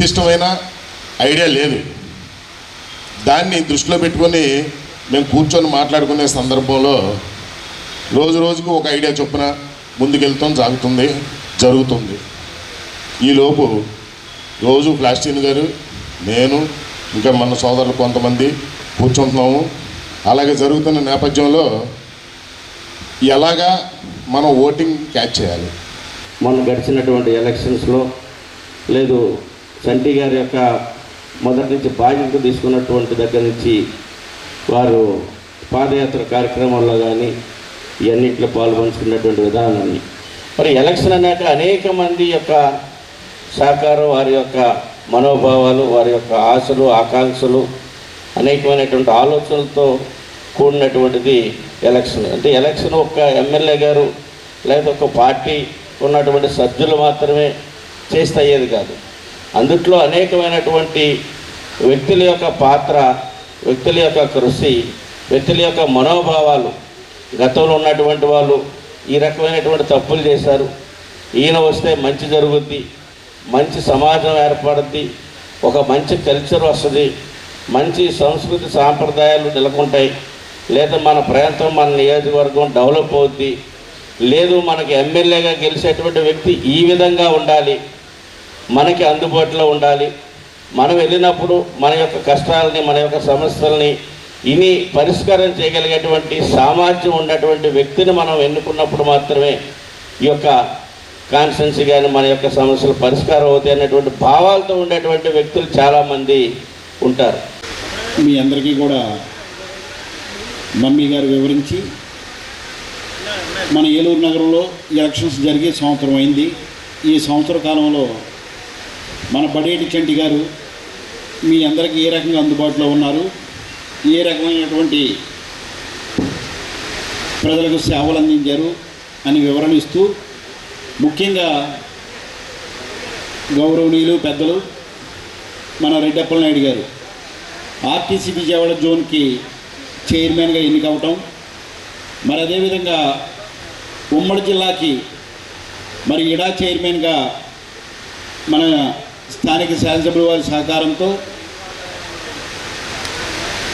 నిర్దిష్టమైన ఐడియా లేదు. దాన్ని దృష్టిలో పెట్టుకొని మేము కూర్చొని మాట్లాడుకునే సందర్భంలో రోజుకు ఒక ఐడియా చొప్పున ముందుకెళ్తాం, జరుగుతుంది. ఈలోపు రోజు ప్లాస్టిన్ గారు, నేను, ఇంకా మన సోదరులు కొంతమంది కూర్చుంటున్నాము. అలాగే జరుగుతున్న నేపథ్యంలో ఎలాగా మనం ఓటింగ్ క్యాచ్ చేయాలి. మొన్న గడిచినటువంటి ఎలక్షన్స్లో లేదు చంటి గారి యొక్క మొదటి నుంచి బాధ్యత తీసుకున్నటువంటి దగ్గర నుంచి వారు పాదయాత్ర కార్యక్రమాల్లో కానీ ఇవన్నింటిలో పాల్పంచుకున్నటువంటి విధానాన్ని మరి ఎలక్షన్ అన్నాక అనేక మంది యొక్క సహకారం, వారి యొక్క మనోభావాలు, వారి యొక్క ఆశలు, ఆకాంక్షలు, అనేకమైనటువంటి ఆలోచనలతో కూడినటువంటిది ఎలక్షన్. అంటే ఎలక్షన్ ఒక్క ఎమ్మెల్యే గారు లేదా ఒక పార్టీ ఉన్నటువంటి సభ్యులు మాత్రమే చేస్తే అయ్యేది కాదు. అందుట్లో అనేకమైనటువంటి వ్యక్తుల యొక్క పాత్ర, వ్యక్తుల యొక్క కృషి, వ్యక్తుల యొక్క మనోభావాలు. గతంలో ఉన్నటువంటి వాళ్ళు ఈ రకమైనటువంటి తప్పులు చేశారు, ఈయన వస్తే మంచి జరుగుద్ది, మంచి సమాజం ఏర్పడుద్ది, ఒక మంచి కల్చర్ వస్తుంది, మంచి సంస్కృతి సాంప్రదాయాలు నెలకొంటాయి, లేదా మన ప్రాంతం, మన నియోజకవర్గం డెవలప్ అవుద్ది, లేదు మనకి ఎమ్మెల్యేగా గెలిచేటువంటి వ్యక్తి ఈ విధంగా ఉండాలి, మనకి అందుబాటులో ఉండాలి, మనం వెళ్ళినప్పుడు మన యొక్క కష్టాలని, మన యొక్క సమస్యలని ఇని పరిష్కారం చేయగలిగేటువంటి సామర్థ్యం ఉన్నటువంటి వ్యక్తిని మనం ఎన్నుకున్నప్పుడు మాత్రమే ఈ యొక్క కాన్స్టిట్యున్సీ కానీ మన యొక్క సమస్యలు పరిష్కారం అవుతాయి అన్నటువంటి భావాలతో ఉండేటువంటి వ్యక్తులు చాలామంది ఉంటారు. మీ అందరికీ కూడా మమ్మీ గారు వివరించి మన ఏలూరు నగరంలో ఎలక్షన్స్ జరిగే సంవత్సరం అయింది. ఈ సంవత్సర కాలంలో మన బడేటి చంటి గారు మీ అందరికీ ఏ రకంగా అందుబాటులో ఉన్నారు, ఏ రకమైనటువంటి ప్రజలకు సేవలు అందించారు అని వివరణ ఇస్తూ, ముఖ్యంగా గౌరవనీయులు పెద్దలు మన రెడ్డప్పల నాయుడు గారు ఆర్టీసీ విజయవాడ జోన్కి చైర్మన్గా ఎన్నికవటం, మరి అదేవిధంగా ఉమ్మడి జిల్లాకి మరి ఇడా చైర్మన్గా మన స్థానిక శాసనసభ్యుల వారి సహకారంతో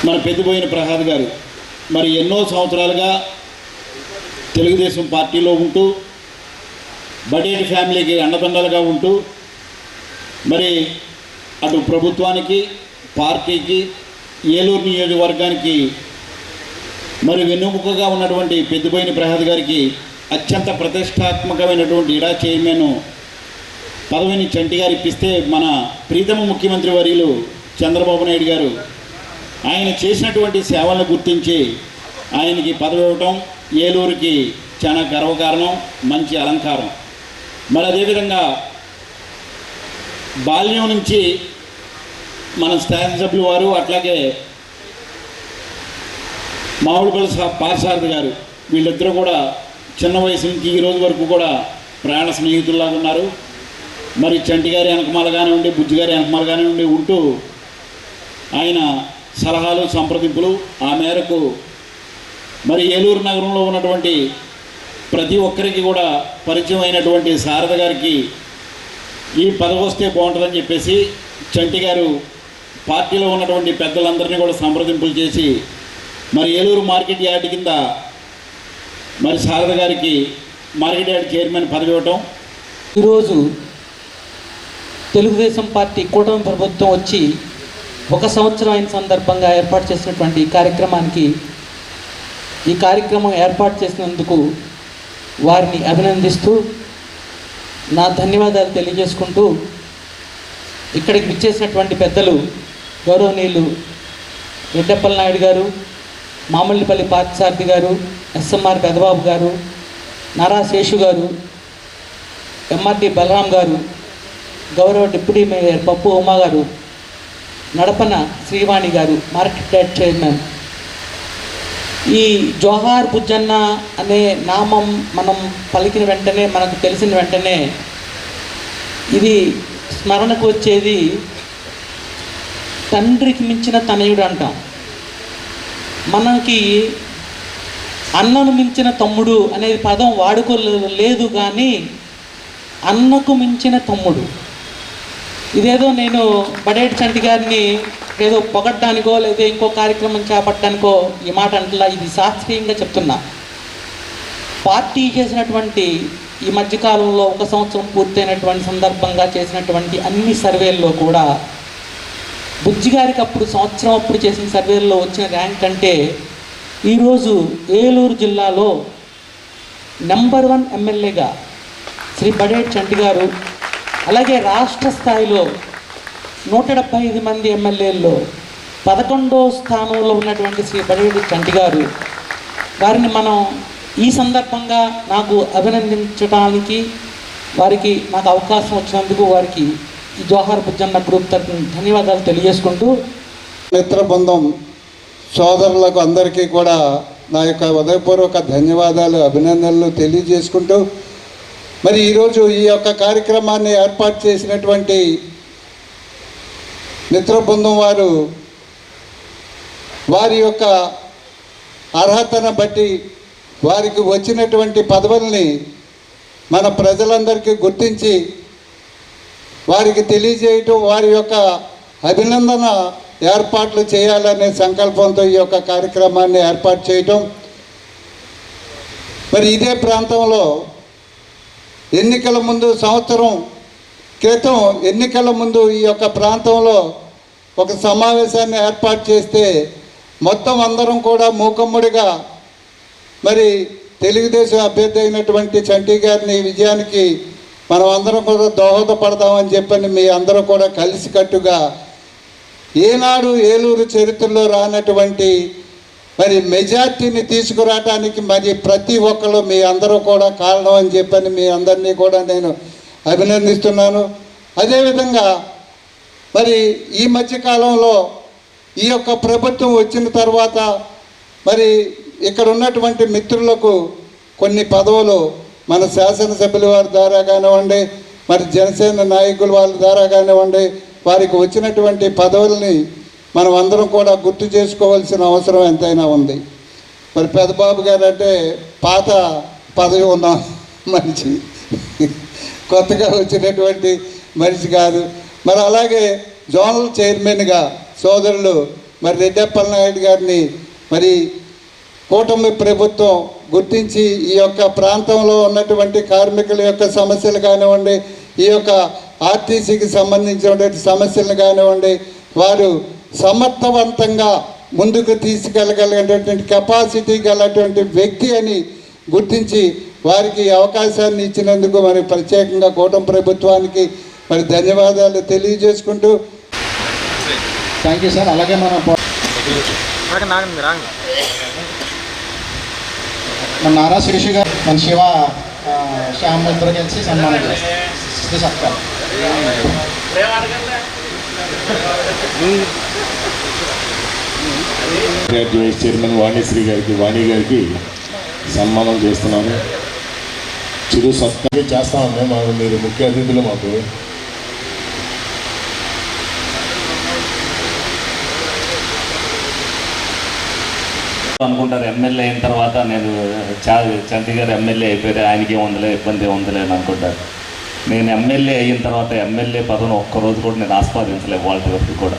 మన పెద్దిపోయిన ప్రసాద్ గారు మరి ఎన్నో సంవత్సరాలుగా తెలుగుదేశం పార్టీలో ఉంటూ బడేటి ఫ్యామిలీకి అండదండలుగా ఉంటూ మరి అటు ప్రభుత్వానికి, పార్టీకి, ఏలూరు నియోజకవర్గానికి మరి వెన్నుముకగా ఉన్నటువంటి పెద్దిపోయిన ప్రసాద్ గారికి అత్యంత ప్రతిష్టాత్మకమైనటువంటి ఇడా చైర్మన్ పదవిని చంటి గారు ఇప్పిస్తే మన ప్రీతమ ముఖ్యమంత్రి వర్యులు చంద్రబాబు నాయుడు గారు ఆయన చేసినటువంటి సేవలను గుర్తించి ఆయనకి పదవి ఇవ్వటం ఏలూరుకి చాలా గర్వకారణం, మంచి అలంకారం. మరి అదేవిధంగా బాల్యం నుంచి మన శాసనసభ్యులు వారు, అట్లాగే మామిడిపల్లి పార్సారథి గారు, వీళ్ళిద్దరూ కూడా చిన్న వయసు నుంచి ఈ రోజు వరకు కూడా ప్రాణ స్నేహితుల్లాగా ఉన్నారు. మరి చంటి గారి వెనకమాలగానే ఉండి, బుజ్జి గారి వెనకమాలగానే ఉండి ఉంటూ ఆయన సలహాలు, సంప్రదింపులు ఆ మేరకు మరి ఏలూరు నగరంలో ఉన్నటువంటి ప్రతి ఒక్కరికి కూడా పరిచయం అయినటువంటి శారద గారికి ఈ పదవి వస్తే బాగుంటుందని చెప్పేసి చంటి గారు పార్టీలో ఉన్నటువంటి పెద్దలందరినీ కూడా సంప్రదింపులు చేసి మరి ఏలూరు మార్కెట్ యార్డ్ కింద మరి శారద గారికి మార్కెట్ యార్డ్ చైర్మన్ పదవి ఇవ్వటం. ఈరోజు తెలుగుదేశం పార్టీ కూటమి ప్రభుత్వం వచ్చి 1 సంవత్సరం అయిన సందర్భంగా ఏర్పాటు చేసినటువంటి ఈ కార్యక్రమం ఏర్పాటు చేసినందుకు వారిని అభినందిస్తూ నా ధన్యవాదాలు తెలియజేసుకుంటూ, ఇక్కడికి విచ్చేసినటువంటి పెద్దలు గౌరవనీయులు రెడ్డప్పల నాయుడు గారు, మామిళ్ళపల్లి పార్థసారథి గారు, ఎస్ఎంఆర్ పెదబాబు గారు, నారా శేషు గారు, ఎంఆర్టీ బలరాం గారు, గౌరవ డిప్యూటీ మేయర్ పప్పు ఉమా గారు, నడపన శ్రీవాణి గారు, మార్కెట్ యార్డ్ చైర్మన్. ఈ జోహార్ బుజ్జన్న అనే నామం మనం పలికిన వెంటనే, మనకు తెలిసిన వెంటనే ఇది స్మరణకు వచ్చేది తండ్రికి మించిన తనయుడు అంటాం. మనకి అన్నను మించిన తమ్ముడు అనేది పదం వాడుకోలేదు, కానీ అన్నకు మించిన తమ్ముడు, ఇదేదో నేను బడేటి చంటి గారిని ఏదో పొగడ్డానికో లేదా ఇంకో కార్యక్రమం చేపట్టడానికో ఈ మాట అంటలా, ఇది శాస్త్రీయంగా చెప్తున్నా. పార్టీ చేసినటువంటి ఈ మధ్యకాలంలో 1 సంవత్సరం పూర్తయినటువంటి సందర్భంగా చేసినటువంటి అన్ని సర్వేల్లో కూడా బుజ్జి గారికి అప్పుడు సంవత్సరం అప్పుడు చేసిన సర్వేల్లో వచ్చిన ర్యాంక్ అంటే ఈరోజు ఏలూరు జిల్లాలో నెంబర్ 1 ఎమ్మెల్యేగా శ్రీ బడేటి చంటి గారు, అలాగే రాష్ట్ర స్థాయిలో 175 మంది ఎమ్మెల్యేల్లో 11వ స్థానంలో ఉన్నటువంటి శ్రీ బడేటి చంటి గారు వారిని మనం ఈ సందర్భంగా నాకు అభినందించడానికి వారికి నాకు అవకాశం వచ్చినందుకు వారికి ఈ జోహార్ బుజ్జన్న గ్రూప్ తరఫున ధన్యవాదాలు తెలియజేసుకుంటూ, మిత్ర బృందం సోదరులకు అందరికీ కూడా నా యొక్క హృదయపూర్వక ధన్యవాదాలు, అభినందనలు తెలియజేసుకుంటూ, మరి ఈరోజు ఈ యొక్క కార్యక్రమాన్ని ఏర్పాటు చేసినటువంటి మిత్ర బృందం వారు వారి యొక్క అర్హతను బట్టి వారికి వచ్చినటువంటి పదవుల్ని మన ప్రజలందరికీ గుర్తించి వారికి తెలియజేయటం, వారి యొక్క అభినందన ఏర్పాట్లు చేయాలనే సంకల్పంతో ఈ యొక్క కార్యక్రమాన్ని ఏర్పాటు చేయటం. మరి ఇదే ప్రాంతంలో ఎన్నికల ముందు సంవత్సరం క్రితం ఎన్నికల ముందు ఈ యొక్క ప్రాంతంలో ఒక సమావేశాన్ని ఏర్పాటు చేస్తే మొత్తం అందరం కూడా మూకమ్ముడిగా మరి తెలుగుదేశం అభ్యర్థి అయినటువంటి చంటి గారిని విజయానికి మనం అందరం కూడా దోహదపడదామని చెప్పని మీ అందరూ కూడా కలిసికట్టుగా ఏనాడు ఏలూరు చరిత్రలో రానటువంటి మరి మెజార్టీని తీసుకురావడానికి మరి ప్రతి ఒక్కరు మీ అందరూ కూడా కారణం అని చెప్పని మీ అందరినీ కూడా నేను అభినందిస్తున్నాను. అదేవిధంగా మరి ఈ మధ్యకాలంలో ఈ యొక్క ప్రభుత్వం వచ్చిన తర్వాత మరి ఇక్కడ ఉన్నటువంటి మిత్రులకు కొన్ని పదవులు మన శాసనసభ్యుల వారి ద్వారా కానివ్వండి, మరి జనసేన నాయకుల వాళ్ళ ద్వారా కానివ్వండి, వారికి వచ్చినటువంటి పదవుల్ని మనం అందరం కూడా గుర్తు చేసుకోవాల్సిన అవసరం ఎంతైనా ఉంది. మరి పెద్దబాబు గారు అంటే పాత పదవి ఉన్న మనిషి, కొత్తగా వచ్చినటువంటి మనిషి కాదు. మరి అలాగే జోనల్ చైర్మన్గా సోదరులు మరి రెడ్డప్పల నాయుడు గారిని మరి కూటమి ప్రభుత్వం గుర్తించి ఈ యొక్క ప్రాంతంలో ఉన్నటువంటి కార్మికుల యొక్క సమస్యలు కానివ్వండి, ఈ యొక్క ఆర్టీసీకి సంబంధించినటువంటి సమస్యలు కానివ్వండి, వారు సమర్థవంతంగా ముందుకు తీసుకెళ్ళగలిగేటటువంటి కెపాసిటీ గలటువంటి వ్యక్తి అని గుర్తించి వారికి అవకాశాన్ని ఇచ్చినందుకు మరి ప్రత్యేకంగా కూటమి ప్రభుత్వానికి మరి ధన్యవాదాలు తెలియజేసుకుంటూ, థ్యాంక్ యూ సార్. అలాగే మన నారా శిరీష్ గారు, మన శివ శ్యామ్ ఇద్దరు కలిసి సన్మానం చేస్తారు. సత్కారం. వైస్ చైర్మన్ వాణి గారికి సన్మానం చేస్తున్నాను. చిరు సత్కారం చేస్తామండి. మీరు ముఖ్య అతిథులు మాకు. అనుకుంటారు ఎమ్మెల్యే అయిన తర్వాత నేను చంటి గారు ఎమ్మెల్యే అయిపోయారు, ఆయనకి ఏముందలే ఇబ్బంది ఏముందలే అని అనుకుంటారు. నేను ఎమ్మెల్యే అయిన తర్వాత ఎమ్మెల్యే పదవిని ఒక్కరోజు కూడా నేను ఆస్వాదించలేదు. వాళ్ళ వరకు కూడా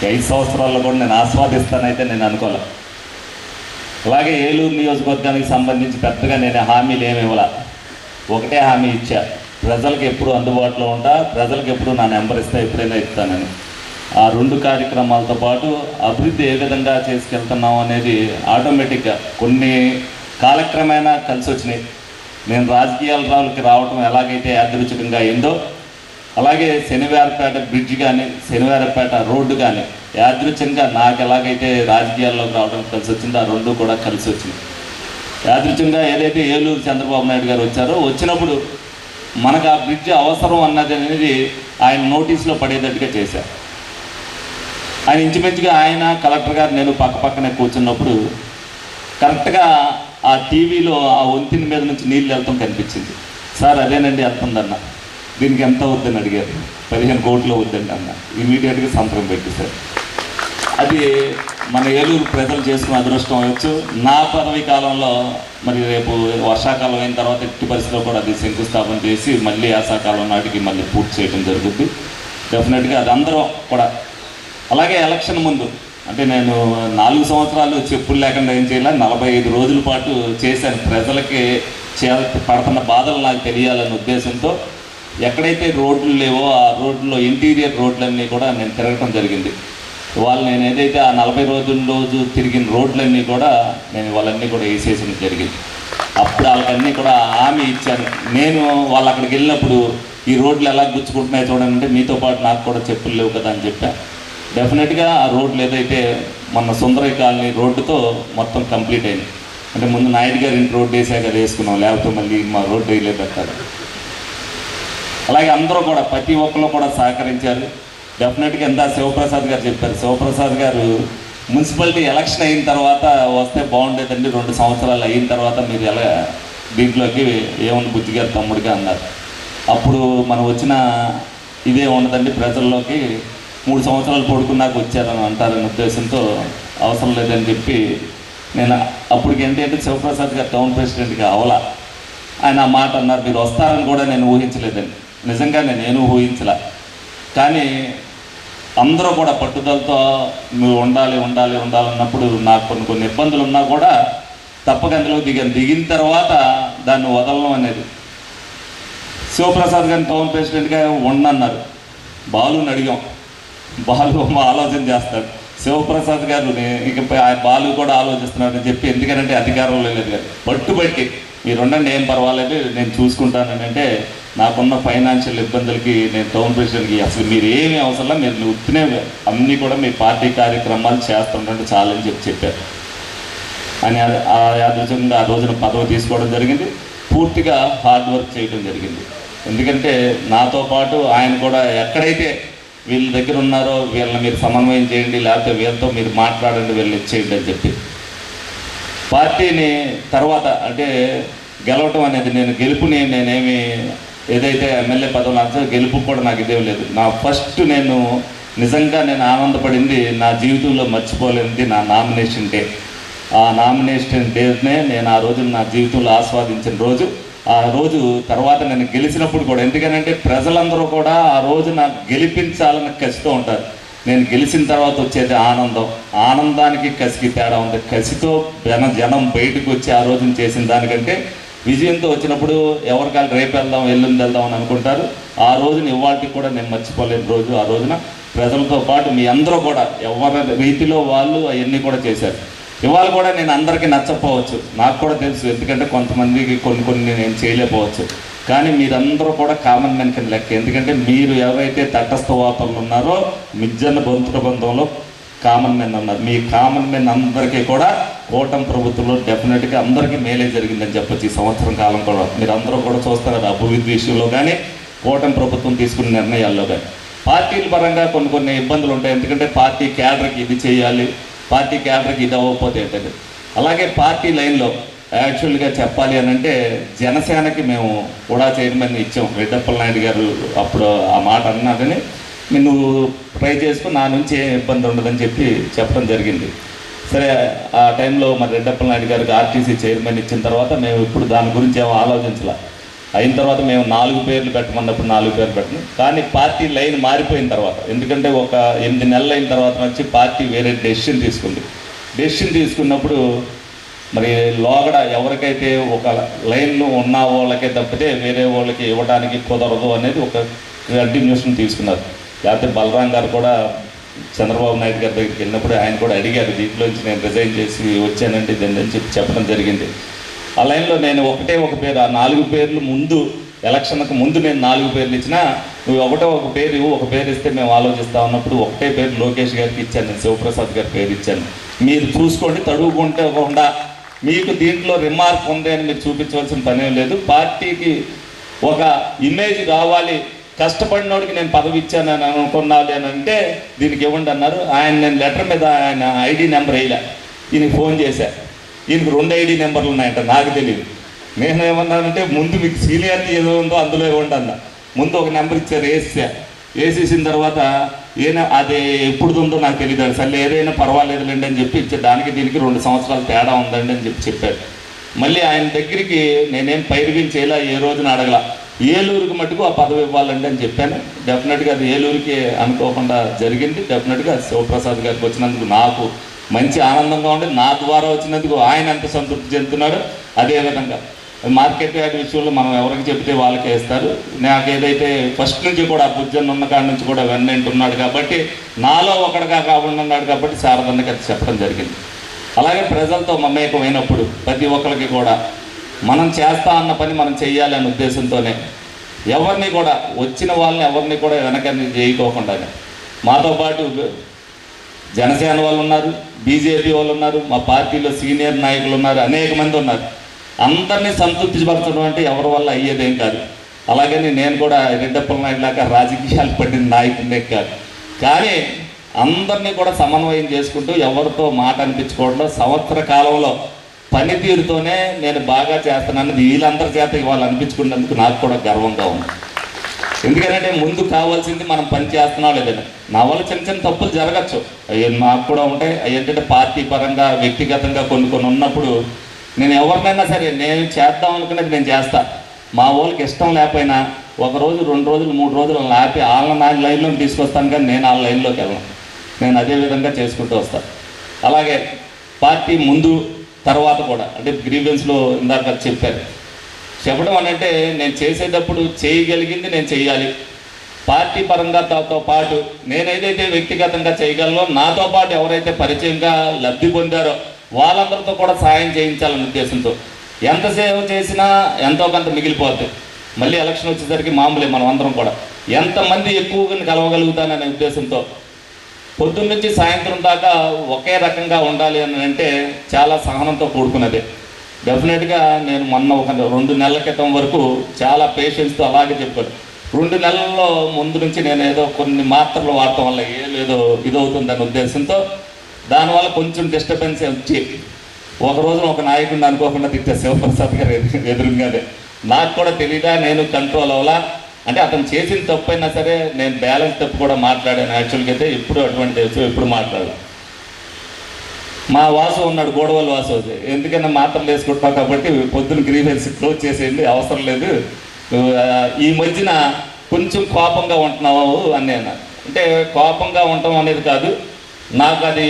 5 సంవత్సరాల్లో కూడా నేను ఆస్వాదిస్తానైతే నేను అనుకోలే. అలాగే ఏలూరు నియోజకవర్గానికి సంబంధించి పెద్దగా నేను హామీలు ఏమి ఇవ్వాల. ఒకటే హామీ ఇచ్చా, ప్రజలకు ఎప్పుడు అందుబాటులో ఉంటా, ప్రజలకు ఎప్పుడు నా నెంబర్ ఇస్తా, ఎప్పుడైనా ఇస్తానని. ఆ 2 కార్యక్రమాలతో పాటు అభివృద్ధి ఏ విధంగా చేసుకెళ్తున్నాం అనేది ఆటోమేటిక్గా కొన్ని కాలక్రమేణా కలిసి వచ్చినాయి. నేను రాజకీయాలకి రావటం ఎలాగైతే యాదృచ్ఛికంగా అయిందో, అలాగే శనివారపేట బ్రిడ్జ్ కానీ శనివారపేట రోడ్డు కానీ యాదృచ్ఛికంగా నాకు ఎలాగైతే రాజకీయాల్లోకి రావడం కలిసి వచ్చిందో, ఆ 2 కూడా కలిసి వచ్చినాయి. యాదృచ్ఛికంగా ఏదైతే ఏలూరు చంద్రబాబు నాయుడు గారు వచ్చారో, వచ్చినప్పుడు మనకు ఆ బ్రిడ్జ్ అవసరం అన్నది అనేది ఆయన నోటీసులో పడేటట్టుగా చేశారు. ఆయన ఇంచుమించుగా ఆయన కలెక్టర్ గారు నేను పక్కనే కూర్చున్నప్పుడు కరెక్ట్గా ఆ టీవీలో ఆ వంతెన మీద నుంచి నీళ్ళు వెళ్తాం కనిపించింది. సార్ అదేనండి వెళ్తుందన్న, దీనికి ఎంత వద్దని అడిగారు. 15 కోట్లు వద్దండి అన్న. ఇమీడియట్గా సంతకం పెట్టేశారు. అది మన ఏలూరు ప్రజలు చేసుకున్న అదృష్టం అవ్వచ్చు. నా పదవి కాలంలో మరి రేపు వర్షాకాలం అయిన తర్వాత ఎట్టి పరిస్థితిలో కూడా అది శంకుస్థాపన చేసి మళ్ళీ ఆశాకాలం నాటికి మళ్ళీ పూర్తి చేయడం జరుగుతుంది. డెఫినెట్గా అది అందరం కూడా. అలాగే ఎలక్షన్ ముందు అంటే నేను 4 సంవత్సరాలు చెప్పులు లేకుండా ఏం చేయాలి, 45 రోజుల పాటు చేశాను. ప్రజలకి పడుతున్న బాధలు నాకు తెలియాలనే ఉద్దేశంతో ఎక్కడైతే రోడ్లు లేవో ఆ రోడ్లో ఇంటీరియర్ రోడ్లన్నీ కూడా నేను తిరగటం జరిగింది. వాళ్ళు నేను ఏదైతే ఆ 40 రోజు తిరిగిన రోడ్లన్నీ కూడా నేను వాళ్ళన్నీ కూడా వేసేసిన జరిగింది. అప్పుడు వాళ్ళకన్నీ కూడా హామీ ఇచ్చాను. నేను వాళ్ళు అక్కడికి వెళ్ళినప్పుడు ఈ రోడ్లు ఎలా గుచ్చుకుంటున్నాయి చూడండి, మీతో పాటు నాకు కూడా చెప్పులు లేవు కదా అని చెప్పాను. డెఫినెట్గా ఆ రోడ్లు ఏదైతే మొన్న సుందరయ్య కాలనీ రోడ్డుతో మొత్తం కంప్లీట్ అయింది. అంటే ముందు నాయుడు గారి ఇంటి రోడ్డు వేసాక అది వేసుకున్నాం, లేకపోతే మళ్ళీ మా రోడ్డు వేయలేదు అక్కడ. అలాగే అందరూ కూడా ప్రతి ఒక్కరు కూడా సహకరించారు. డెఫినెట్గా ఎంత శివప్రసాద్ గారు చెప్పారు, శివప్రసాద్ గారు మున్సిపాలిటీ ఎలక్షన్ అయిన తర్వాత వస్తే బాగుండేదండి, 2 సంవత్సరాలు అయిన తర్వాత మీరు ఎలా దీంట్లోకి ఏముంది బుద్ధి గారు తమ్ముడిగా అన్నారు. అప్పుడు మనం వచ్చిన ఇదే ఉండదండి, ప్రజల్లోకి 3 సంవత్సరాలు పడుకున్నాక వచ్చారని అంటారనే ఉద్దేశంతో అవసరం లేదని చెప్పి నేను అప్పటికి ఏంటంటే శివప్రసాద్ గారు టౌన్ ప్రెసిడెంట్గా అవలా ఆయన ఆ మాట అన్నారు. మీరు వస్తారని కూడా నేను ఊహించలేదండి, నిజంగానే నేను ఊహించలే. కానీ అందరూ కూడా పట్టుదలతో నువ్వు ఉండాలి అన్నప్పుడు నాకు కొన్ని ఇబ్బందులు ఉన్నా కూడా తప్పక అందులో దిగిన తర్వాత దాన్ని వదలడం అనేది. శివప్రసాద్ గారిని టౌన్ ప్రెసిడెంట్గా ఉండన్నారు. బాలుని అడిగాం, బాలు ఆలోచన చేస్తాడు. శివప్రసాద్ గారు ఇక బాలు కూడా ఆలోచిస్తున్నాడని చెప్పి, ఎందుకంటే అధికారంలో లేదు కదా, పట్టుబట్టి మీరు ఉండండి ఏం పర్వాలేదు నేను చూసుకుంటానని. అంటే నాకున్న ఫైనాన్షియల్ ఇబ్బందులకి నేను టౌన్ ప్రెసిడెంట్కి అసలు మీరు ఏమీ అవసరం, మీరు ఉత్తినే అన్నీ కూడా మీ పార్టీ కార్యక్రమాలు చేస్తుంటే చాలని చెప్పారు. అని ఆ యాదృచ్ఛికంగా ఆ రోజున పదవి తీసుకోవడం జరిగింది. పూర్తిగా హార్డ్ వర్క్ చేయడం జరిగింది. ఎందుకంటే నాతో పాటు ఆయన కూడా ఎక్కడైతే వీళ్ళ దగ్గర ఉన్నారో వీళ్ళని మీరు సమన్వయం చేయండి, లేకపోతే వీళ్ళతో మీరు మాట్లాడండి, వీళ్ళని ఇచ్చేయండి అని చెప్పి పార్టీని తర్వాత అంటే గెలవటం అనేది నేను గెలుపుని నేనేమి ఏదైతే ఎమ్మెల్యే పదవులు అంతా గెలుపు కూడా నాకు ఇదేం లేదు. నా ఫస్ట్ నేను నిజంగా నేను ఆనందపడింది నా జీవితంలో మర్చిపోలేనిది నా నామినేషన్ డే. ఆ నామినేషన్ డేనే నేను ఆ రోజు నా జీవితంలో ఆస్వాదించిన రోజు. ఆ రోజు తర్వాత నేను గెలిచినప్పుడు కూడా, ఎందుకంటే ప్రజలందరూ కూడా ఆ రోజు నాకు గెలిపించాలని కసితో ఉంటారు. నేను గెలిచిన తర్వాత వచ్చేది ఆనందానికి కసికి తేడా ఉంది. కసితో జనం బయటకు వచ్చి ఆ రోజున చేసిన దానికంటే విజయంతో వచ్చినప్పుడు ఎవరికాలు రేపు వెళ్దాం ఎల్లుండి వెళ్దాం అని అనుకుంటారు. ఆ రోజున ఇవాళకి కూడా నేను మర్చిపోలేని రోజు. ఆ రోజున ప్రజలతో పాటు మీ అందరూ కూడా ఎవరి రీతిలో వాళ్ళు అవన్నీ కూడా చేశారు. ఇవాళ కూడా నేను అందరికీ నచ్చకపోవచ్చు, నాకు కూడా తెలుసు, ఎందుకంటే కొంతమందికి కొన్ని నేను చేయలేకపోవచ్చు. కానీ మీరందరూ కూడా కామన్ మెన్ కింద లెక్క. ఎందుకంటే మీరు ఎవరైతే తటస్థ వాతావరణంలో ఉన్నారో మిజ్జన్న బంతుల బంధంలో కామన్ మెన్ ఉన్నారు. మీ కామన్ మెన్ అందరికీ కూడా కూటమి ప్రభుత్వంలో డెఫినెట్గా అందరికీ మేలే జరిగిందని చెప్పచ్చు. ఈ సంవత్సరం కాలం కూడా మీరు అందరూ కూడా చూస్తారు, అభివృద్ధి విషయంలో కానీ కూటమి ప్రభుత్వం తీసుకున్న నిర్ణయాల్లో కానీ. పార్టీల పరంగా కొన్ని ఇబ్బందులు ఉంటాయి. ఎందుకంటే పార్టీ క్యాడర్కి ఇది చేయాలి, పార్టీ క్యాడర్కి ఇది అవ్వకపోతే ఏంటంటే. అలాగే పార్టీ లైన్లో యాక్చువల్గా చెప్పాలి అని అంటే జనసేనకి మేము కూడా చైర్మన్ ఇచ్చాం. రెడ్డప్పల నాయుడు గారు అప్పుడు ఆ మాట అన్నారని నువ్వు ట్రై చేసుకుని నా నుంచి ఏం ఇబ్బంది ఉండదని చెప్పడం జరిగింది. సరే ఆ టైంలో మరి రెడ్డప్పల నాయుడు గారికి ఆర్టీసీ చైర్మన్ ఇచ్చిన తర్వాత మేము ఇప్పుడు దాని గురించి ఏమో ఆలోచించాల. అయిన తర్వాత మేము 4 పేర్లు పెట్టమన్నప్పుడు 4 పేర్లు పెట్టినాం. కానీ పార్టీ లైన్ మారిపోయిన తర్వాత, ఎందుకంటే ఒక 8 నెలలు అయిన తర్వాత వచ్చి పార్టీ వేరే డెసిషన్ తీసుకుంది. డెసిషన్ తీసుకున్నప్పుడు మరి లోగడ ఎవరికైతే ఒక లైన్లో ఉన్న వాళ్ళకే తప్పితే వేరే వాళ్ళకి ఇవ్వడానికి కుదరదు అనేది ఒక కంటిన్యూషన్ తీసుకున్నారు. లేకపోతే బలరాం గారు కూడా చంద్రబాబు నాయుడు గారి దగ్గరికి వెళ్ళినప్పుడు ఆయన కూడా అడిగారు, దీంట్లోంచి నేను రిజైన్ చేసి వచ్చానండి దీన్ని అని చెప్పడం జరిగింది. ఆ లైన్లో నేను ఒక పేరు, ఆ 4 పేర్లు ముందు ఎలక్షన్కు ముందు నేను 4 పేర్లు ఇచ్చినా నువ్వు ఒక పేరు ఒక పేరు ఇస్తే మేము ఆలోచిస్తా ఉన్నప్పుడు ఒకటే పేరు లోకేష్ గారికి ఇచ్చాను, నేను శివప్రసాద్ గారి పేరు ఇచ్చాను. మీరు చూసుకోండి, తడువుకుంటేకుండా మీకు దీంట్లో రిమార్క్ ఉంది అని మీరు చూపించవలసిన పనేం లేదు. పార్టీకి ఒక ఇమేజ్ రావాలి, కష్టపడినోడికి నేను పదవి ఇచ్చాను అని అనుకున్నాలి అని అంటే దీనికి ఇవ్వండి అన్నారు. నేను లెటర్ మీద ఆయన ఐడి నెంబర్ వేయలే, ఈయనకి ఫోన్ చేశా. ఈయనకి 2 ఐడి నెంబర్లు ఉన్నాయంట, నాకు తెలియదు. నేను ఏమన్నానంటే ముందు మీకు సీనియారిటీ ఏదో ఉందో అందులో ఇవ్వండి అన్న. ముందు ఒక నెంబర్ ఇచ్చారు, వేసేసిన తర్వాత అది ఎప్పుడు ఉందో నాకు తెలియదు. సరే ఏదైనా పర్వాలేదులేండి అని చెప్పి ఇచ్చే, దానికి దీనికి 2 సంవత్సరాలు తేడా ఉందండి అని చెప్పారు. మళ్ళీ ఆయన దగ్గరికి నేనేం పైరువిని చేయలే, ఏ రోజున అడగల. ఏలూరుకి మటుకు ఆ పదవి ఇవ్వాలండి అని చెప్పాను. డెఫినెట్గా అది ఏలూరుకి అనుకోకుండా జరిగింది. డెఫినెట్గా శివప్రసాద్ గారికి వచ్చినందుకు నాకు మంచి ఆనందంగా ఉంది. నా ద్వారా వచ్చినందుకు ఆయన ఎంత సంతృప్తి చెందుతున్నాడో అదేవిధంగా మార్కెట్ యార్డ్ విషయంలో మనం ఎవరికి చెప్తే వాళ్ళకే ఇస్తారు. నాకు ఏదైతే ఫస్ట్ నుంచి కూడా బుజ్జన్ ఉన్న కాడి నుంచి కూడా వెన్నెంట్ ఉన్నాడు కాబట్టి, నాలో ఒకటిగా కాకుండా ఉన్నాడు కాబట్టి శారదన్నకి అది చెప్పడం జరిగింది. అలాగే ప్రజలతో మమేకమైనప్పుడు ప్రతి ఒక్కరికి కూడా మనం చేస్తా అన్న పని మనం చెయ్యాలి అనే ఉద్దేశంతోనే ఎవరిని కూడా వచ్చిన వాళ్ళని ఎవరిని కూడా వెనకని చేయకోకుండానే మాతో పాటు జనసేన వాళ్ళు ఉన్నారు, బీజేపీ వాళ్ళు ఉన్నారు, మా పార్టీలో సీనియర్ నాయకులు ఉన్నారు, అనేక మంది ఉన్నారు. అందరినీ సంతృప్తిపరచడం అంటే ఎవరి వల్ల అయ్యేదేం కాదు. అలాగని నేను కూడా రెడ్డప్పల నాయుడు లాగా రాజకీయాలు పడిన నాయకుడినే కాదు. కానీ అందరినీ కూడా సమన్వయం చేసుకుంటూ ఎవరితో మాట అనిపించుకోవడంలో సంవత్సర కాలంలో పనితీరుతోనే నేను బాగా చేస్తున్నాను. వీళ్ళందరి చేత ఇవాళ అనిపించుకున్నందుకు నాకు కూడా గర్వంగా ఉంది. ఎందుకంటే ముందు కావాల్సింది మనం పని చేస్తున్నాం లేదండి. నా వల్ల చిన్న చిన్న తప్పులు జరగచ్చు, అవి నాకు కూడా ఉంటాయి. అవి ఏంటంటే పార్టీ పరంగా వ్యక్తిగతంగా కొన్ని ఉన్నప్పుడు నేను ఎవరినైనా సరే నేను చేద్దాం అనుకునేది నేను చేస్తా. మా వాళ్ళకి ఇష్టం లేకపోయినా 1 రోజు 2 రోజులు 3 రోజులు ఆపి వాళ్ళ లైన్లోకి తీసుకొస్తాను, కానీ నేను వాళ్ళ లైన్లోకి వెళ్ళను. నేను అదే విధంగా చేసుకుంటూ వస్తాను. అలాగే పార్టీ ముందు తర్వాత కూడా అంటే గ్రీవెన్స్లో ఇందాక చెప్పడం అంటే నేను చేసేటప్పుడు చేయగలిగింది నేను చేయాలి. పార్టీ పరంగా తో పాటు నేను ఏదైతే వ్యక్తిగతంగా చేయగలనో నాతో పాటు ఎవరైతే పరిచయంగా లబ్ధి పొందారో వాళ్ళందరితో కూడా సాయం చేయించాలనే ఉద్దేశంతో ఎంత సేవ చేసినా ఎంతో కొంత మిగిలిపోతుంది. మళ్ళీ ఎలక్షన్ వచ్చేసరికి మామూలే మనం అందరం కూడా ఎంతమంది ఎక్కువగా కలవగలుగుతాననే ఉద్దేశంతో పొద్దున్న నుంచి సాయంత్రం దాకా ఒకే రకంగా ఉండాలి అని అంటే చాలా సహనంతో కూడుకున్నదే. డెఫినెట్గా నేను మొన్న ఒక 2 నెలల క్రితం వరకు చాలా పేషెన్స్తో అలాగే చెప్పాను. 2 నెలల్లో ముందు నుంచి నేను ఏదో కొన్ని మాత్రలు వాడటం వల్ల ఏదో ఇదవుతుందనే ఉద్దేశంతో దానివల్ల కొంచెం డిస్టర్బెన్స్ వచ్చి ఒక రోజున ఒక నాయకుడిని అనుకోకుండా తిట్టే శివప్రసాద్ గారు ఎదురుగానే నాకు కూడా తెలియదా, నేను కంట్రోల్ అవ్వాలా అంటే అతను చేసిన తప్పు అయినా సరే నేను బ్యాలెన్స్ తప్పు కూడా మాట్లాడాను. యాక్చువల్గా అయితే ఇప్పుడు అటువంటి ఎప్పుడు మాట్లాడాలి. మా వాసు ఉన్నాడు, గోడవల్ వాసు, ఎందుకన్నా మాత్రలు వేసుకుంటున్నావు కాబట్టి పొద్దున్న గ్రీవెన్స్ క్లోజ్ చేసేయండి, అవసరం లేదు, ఈ మధ్యన కొంచెం కోపంగా ఉంటున్నావు అని అన్నారు. అంటే కోపంగా ఉండటం అనేది కాదు, నాకు అది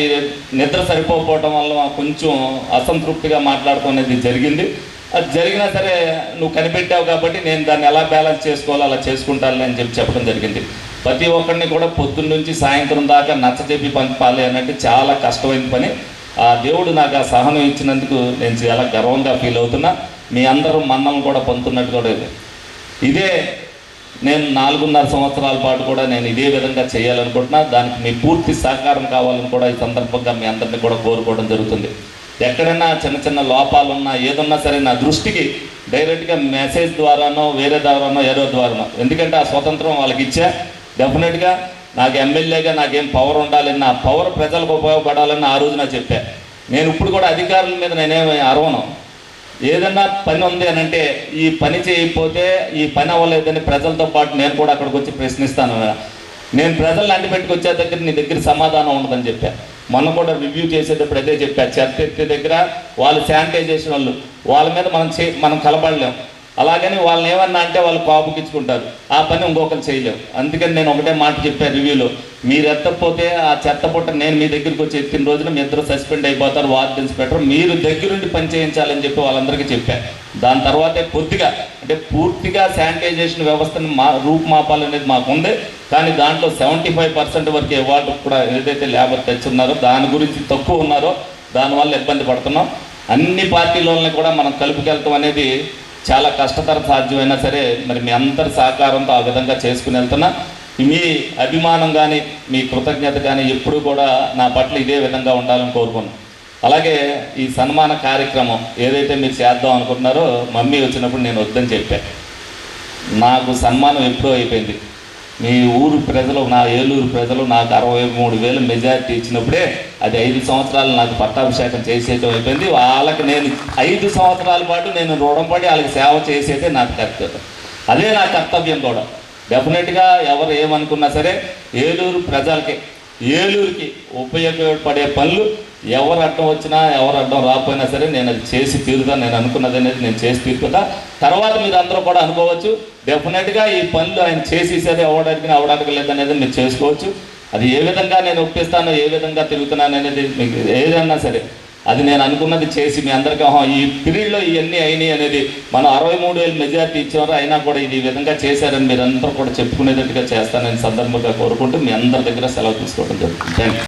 నిద్ర సరిపోకపోవటం వల్ల కొంచెం అసంతృప్తిగా మాట్లాడటం అనేది జరిగింది. అది జరిగినా సరే నువ్వు కనిపెట్టావు కాబట్టి నేను దాన్ని ఎలా బ్యాలెన్స్ చేసుకోవాలో అలా చేసుకుంటాను అని చెప్పడం జరిగింది. ప్రతి ఒక్కరిని కూడా పొద్దున్న నుంచి సాయంత్రం దాకా నచ్చజెప్పి పంపాలి అన్నట్టు చాలా కష్టమైన పని. ఆ దేవుడు నాకు ఆ సహనం ఇచ్చినందుకు నేను చాలా గర్వంగా ఫీల్ అవుతున్నా. మీ అందరూ మన్నలు కూడా పొందుతున్నట్టు కూడా ఇదే నేను 4.5 సంవత్సరాల పాటు కూడా నేను ఇదే విధంగా చేయాలనుకుంటున్నా. దానికి మీ పూర్తి సహకారం కావాలని కూడా ఈ సందర్భంగా మీ అందరినీ కూడా కోరుకోవడం జరుగుతుంది. ఎక్కడైనా చిన్న చిన్న లోపాలు ఉన్నా ఏదన్నా సరే నా దృష్టికి డైరెక్ట్గా మెసేజ్ ద్వారానో వేరే ద్వారానో ఏదో ద్వారానో, ఎందుకంటే ఆ స్వతంత్రం వాళ్ళకి ఇచ్చా. డెఫినెట్గా నాకు ఎమ్మెల్యేగా నాకేం పవర్ ఉండాలని, నా పవర్ ప్రజలకు ఉపయోగపడాలని ఆ రోజున చెప్పా. నేను ఇప్పుడు కూడా అధికారుల మీద నేనేమి అరవను. ఏదన్నా పని ఉంది అని అంటే ఈ పని చేయకపోతే ఈ పని అవ్వలేదని ప్రజలతో పాటు నేను కూడా అక్కడికి వచ్చి ప్రశ్నిస్తాను. నేను ప్రజలను అంటిపెట్టుకు వచ్చే దగ్గర నీ దగ్గర సమాధానం ఉండదని చెప్పా. మొన్న కూడా రివ్యూ చేసేటప్పుడు అదే చెప్పా. చెత్త ఎత్తే దగ్గర వాళ్ళు శానిటైజేషన్ వాళ్ళు వాళ్ళ మీద మనం కలపడలేం. అలాగని వాళ్ళని ఏమన్నా అంటే వాళ్ళు కోపకిచ్చుకుంటారు, ఆ పని ఇంకొకరు చేయలేము. అందుకని నేను ఒకటే మాట చెప్పాను రివ్యూలో, మీరు ఎత్తకపోతే ఆ చెత్త పుట్ట నేను మీ దగ్గరికి వచ్చి ఎత్తిన రోజున మీ ఇద్దరు సస్పెండ్ అయిపోతారు, వార్డ్ ఇన్స్పెక్టర్, మీరు దగ్గరుండి పని చేయించాలని చెప్పి వాళ్ళందరికీ చెప్పాను. దాని తర్వాతే కొద్దిగా అంటే పూర్తిగా శానిటైజేషన్ వ్యవస్థను రూపుమాపాలనేది మాకు ఉంది. కానీ దాంట్లో 75% వరకు వాళ్ళు కూడా ఏదైతే లేబర్ తెచ్చున్నారో దాని గురించి తక్కువ ఉన్నారో దానివల్ల ఇబ్బంది పడుతున్నాం. అన్ని పార్టీలని కూడా మనం కలుపుకెళ్తాం అనేది చాలా కష్టతర సాధ్యమైనా సరే మరి మీ అందరి సహకారంతో ఆ విధంగా చేసుకుని వెళ్తున్నా. మీ అభిమానం కానీ మీ కృతజ్ఞత కానీ ఎప్పుడూ కూడా నా పట్ల ఇదే విధంగా ఉండాలని కోరుకున్నాను. అలాగే ఈ సన్మాన కార్యక్రమం ఏదైతే మీరు చేద్దాం అనుకుంటున్నారో మమ్మీ వచ్చినప్పుడు నేను వద్దని చెప్పాను. నాకు సన్మానం ఎప్పుడూ అయిపోయింది. మీ ఊరు ప్రజలు, నా ఏలూరు ప్రజలు నాకు 63,000 మెజారిటీ ఇచ్చినప్పుడే అది 5 సంవత్సరాలు నాకు పట్టాభిషేకం చేసేయటం అయిపోయింది. వాళ్ళకి నేను 5 సంవత్సరాల పాటు నేను రుణపడి వాళ్ళకి సేవ చేసేదే నాకు కర్తవ్యం. అదే నా కర్తవ్యం కూడా. డెఫినెట్గా ఎవరు ఏమనుకున్నా సరే ఏలూరు ప్రజలకి, ఏలూరుకి ఉపయోగపడే పనులు ఎవరు అడ్డం వచ్చినా ఎవరు అడ్డం రాకపోయినా సరే నేను అది చేసి తీరుతా, నేను అనుకున్నది అనేది నేను చేసి తీరుతా. తర్వాత మీరు అందరూ కూడా అనుకోవచ్చు, డెఫినెట్గా ఈ పనులు ఆయన చేసేసరి అవడానికి లేదనేది మీరు చేసుకోవచ్చు. అది ఏ విధంగా నేను ఒప్పిస్తాను, ఏ విధంగా తిరుగుతున్నాను అనేది మీకు ఏదన్నా సరే అది నేను అనుకున్నది చేసి మీ అందరికీ ఈ పీరియడ్లో ఇవన్నీ అయినాయి అనేది మనం 63,000 మెజార్టీ ఇచ్చారు, అయినా కూడా ఇది ఈ విధంగా చేశారని మీరు అందరూ కూడా చెప్పుకునేటట్టుగా చేస్తానని సందర్భంగా కోరుకుంటూ మీ అందరి దగ్గర సెలవు తీసుకోవడం జరుగుతుంది. Thank you.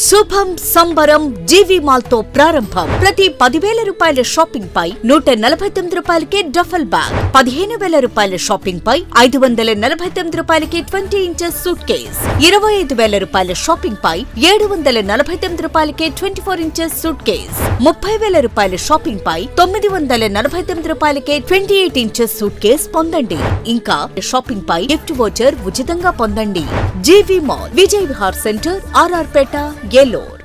శుభం సంబరం జీవి మాల్ తో ప్రారంభం. ప్రతి 10,000 రూపాయల షాపింగ్ పై 149 రూపాయలకే డఫల్ బ్యాగ్, 15,000 రూపాయల షాపింగ్ పై 549 రూపాయలకి 20 ఇంచెస్ సూట్ కేస్, 25,000 రూపాయల షాపింగ్ పై 749 రూపాయలకే 24 ఇంచెస్ సూట్ కేస్, 30,000 రూపాయల షాపింగ్ పై 949 రూపాయలకే 28 ఇంచెస్ సూట్ కేస్ పొందండి. ఇంకా షాపింగ్ పై గిఫ్ట్ వోచర్ ఉచితంగా పొందండి. GV mall, Vijay Vihar centre, RR Peta, Eluru.